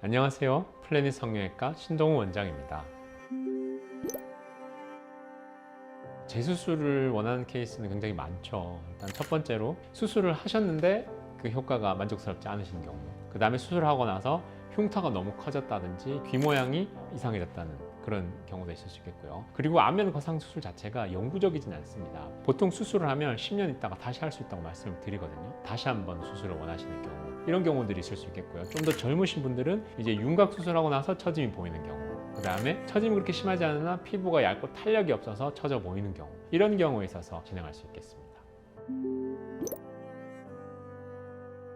안녕하세요. 플래닛 성형외과 신동우 원장입니다. 재수술을 원하는 케이스는 굉장히 많죠. 일단 첫 번째로 수술을 하셨는데 그 효과가 만족스럽지 않으신 경우, 그 다음에 수술하고 나서 흉터가 너무 커졌다든지 귀 모양이 이상해졌다는 그런 경우도 있을 수 있겠고요. 그리고 안면 거상 수술 자체가 영구적이진 않습니다. 보통 수술을 하면 10년 있다가 다시 할 수 있다고 말씀을 드리거든요. 다시 한번 수술을 원하시는 경우, 이런 경우들이 있을 수 있겠고요. 좀 더 젊으신 분들은 이제 윤곽 수술하고 나서 처짐이 보이는 경우, 그 다음에 처짐이 그렇게 심하지 않으나 피부가 얇고 탄력이 없어서 처져 보이는 경우, 이런 경우에 있어서 진행할 수 있겠습니다.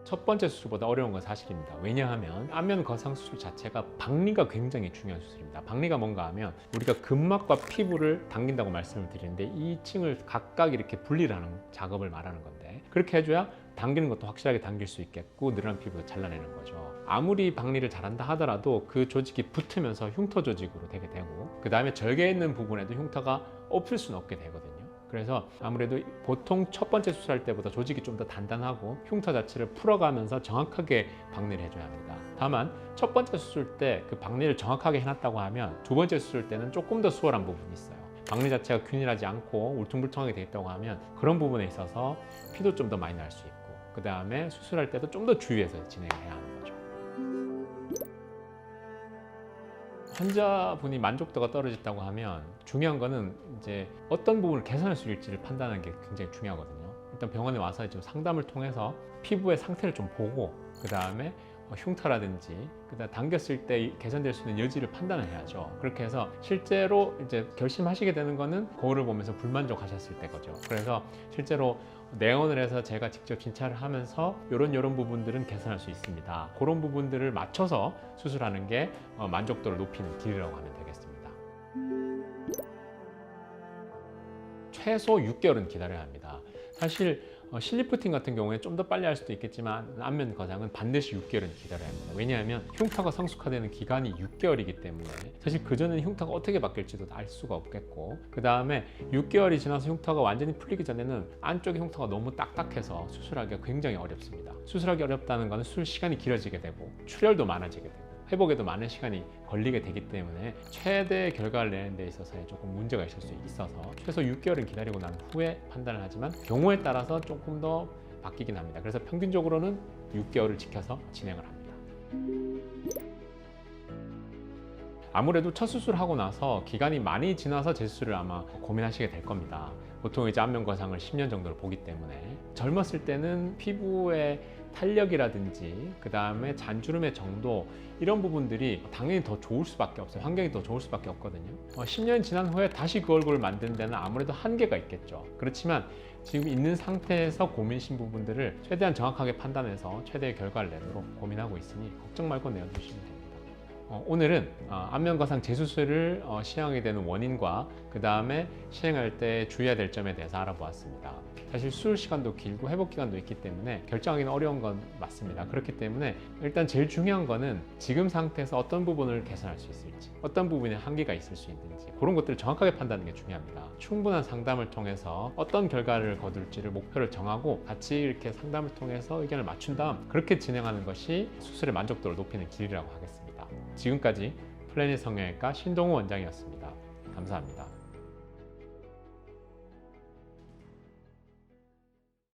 첫 번째 수술보다 어려운 건 사실입니다. 왜냐하면 안면 거상 수술 자체가 박리가 굉장히 중요한 수술입니다. 박리가 뭔가 하면 우리가 근막과 피부를 당긴다고 말씀을 드리는데 이 층을 각각 이렇게 분리를 하는 작업을 말하는 건데, 그렇게 해줘야 당기는 것도 확실하게 당길 수 있겠고 늘어난 피부도 잘라내는 거죠. 아무리 박리를 잘한다 하더라도 그 조직이 붙으면서 흉터 조직으로 되게 되고, 그 다음에 절개 있는 부분에도 흉터가 없을 수는 없게 되거든요. 그래서 아무래도 보통 첫 번째 수술할 때보다 조직이 좀 더 단단하고 흉터 자체를 풀어가면서 정확하게 박리를 해줘야 합니다. 다만 첫 번째 수술 때 그 박리를 정확하게 해놨다고 하면 두 번째 수술 때는 조금 더 수월한 부분이 있어요. 박리 자체가 균일하지 않고 울퉁불퉁하게 되어 있다고 하면 그런 부분에 있어서 피도 좀 더 많이 날 수 있고, 그 다음에 수술할 때도 좀 더 주의해서 진행을 해야 하는 거죠. 환자분이 만족도가 떨어졌다고 하면 중요한 거는 이제 어떤 부분을 개선할 수 있을지를 판단하는 게 굉장히 중요하거든요. 일단 병원에 와서 좀 상담을 통해서 피부의 상태를 좀 보고, 그 다음에 흉터라든지 그다음 당겼을 때 개선될 수 있는 여지를 판단을 해야죠. 그렇게 해서 실제로 이제 결심하시게 되는 거는 거울을 보면서 불만족하셨을 때 거죠. 그래서 실제로 내원을 해서 제가 직접 진찰을 하면서 이런 부분들은 개선할 수 있습니다. 그런 부분들을 맞춰서 수술하는 게 만족도를 높이는 길이라고 하면 되겠습니다. 최소 6개월은 기다려야 합니다. 사실 실리프팅 같은 경우에 좀 더 빨리 할 수도 있겠지만 안면 거상은 반드시 6개월은 기다려야 합니다. 왜냐하면 흉터가 성숙화되는 기간이 6개월이기 때문에 사실 그전에는 흉터가 어떻게 바뀔지도 알 수가 없겠고, 그 다음에 6개월이 지나서 흉터가 완전히 풀리기 전에는 안쪽에 흉터가 너무 딱딱해서 수술하기가 굉장히 어렵습니다. 수술하기 어렵다는 것은 수술 시간이 길어지게 되고 출혈도 많아지게 되고 회복에도 많은 시간이 걸리게 되기 때문에 최대 결과를 내는 데 있어서 조금 문제가 있을 수 있어서 최소 6개월은 기다리고 난 후에 판단을 하지만 경우에 따라서 조금 더 바뀌긴 합니다. 그래서 평균적으로는 6개월을 지켜서 진행을 합니다. 아무래도 첫 수술하고 나서 기간이 많이 지나서 재수술을 아마 고민하시게 될 겁니다. 보통 이제 안면 거상을 10년 정도를 보기 때문에 젊었을 때는 피부의 탄력이라든지 그 다음에 잔주름의 정도, 이런 부분들이 당연히 더 좋을 수밖에 없어요. 환경이 더 좋을 수밖에 없거든요. 10년 지난 후에 다시 그 얼굴을 만드는 데는 아무래도 한계가 있겠죠. 그렇지만 지금 있는 상태에서 고민이신 부분들을 최대한 정확하게 판단해서 최대의 결과를 내도록 고민하고 있으니 걱정 말고 내어주시면 됩니다. 오늘은 안면 거상 재수술을 시행하게 되는 원인과 그 다음에 시행할 때 주의해야 될 점에 대해서 알아보았습니다. 사실 수술 시간도 길고 회복 기간도 있기 때문에 결정하기는 어려운 건 맞습니다. 그렇기 때문에 일단 제일 중요한 거는 지금 상태에서 어떤 부분을 개선할 수 있을지, 어떤 부분에 한계가 있을 수 있는지, 그런 것들을 정확하게 판단하는 게 중요합니다. 충분한 상담을 통해서 어떤 결과를 거둘지를 목표를 정하고 같이 이렇게 상담을 통해서 의견을 맞춘 다음 그렇게 진행하는 것이 수술의 만족도를 높이는 길이라고 하겠습니다. 지금까지 플래닛 성형외과 신동우 원장이었습니다. 감사합니다.